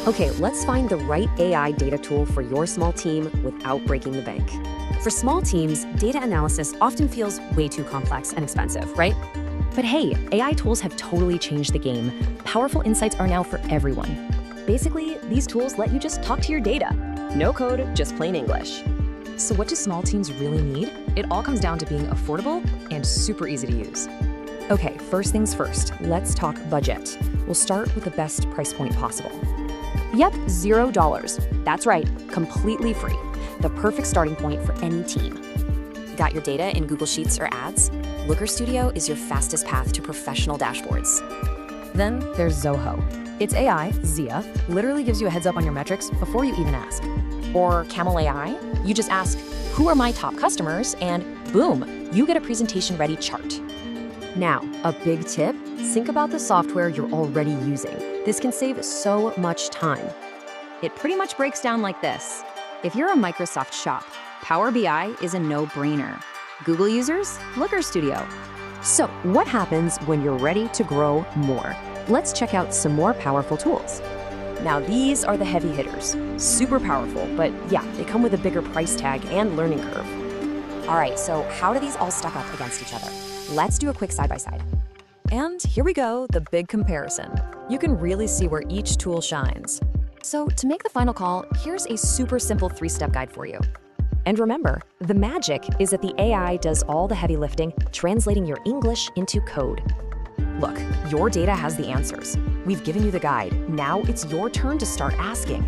Okay, let's find the right AI data tool for your small team without breaking the bank. For small teams, data analysis often feels way too complex and expensive, right? But hey, AI tools have totally changed the game. Powerful insights are now for everyone. Basically, these tools let you just talk to your data. No code, just plain English. So what do small teams really need? It all comes down to being affordable and super easy to use. Okay, first things first, let's talk budget. We'll start with the best price point possible. Yep, $0. That's right, completely free. The perfect starting point for any team. Got your data in Google Sheets or ads? Looker Studio is your fastest path to professional dashboards. Then there's Zoho. Its AI, Zia, literally gives you a heads up on your metrics before you even ask. Or camelAI, you just ask, who are my top customers? And boom, you get a presentation-ready chart. Now, a big tip, think about the software you're already using. This can save so much time. It pretty much breaks down like this. If you're a Microsoft shop, Power BI is a no-brainer. Google users, Looker Studio. So what happens when you're ready to grow more? Let's check out some more powerful tools. Now these are the heavy hitters. Super powerful, but yeah, they come with a bigger price tag and learning curve. All right, so how do these all stack up against each other? Let's do a quick side-by-side. And here we go, the big comparison. You can really see where each tool shines. So to make the final call, here's a super simple 3-step guide for you. And remember, the magic is that the AI does all the heavy lifting, translating your English into code. Look, your data has the answers. We've given you the guide. Now it's your turn to start asking.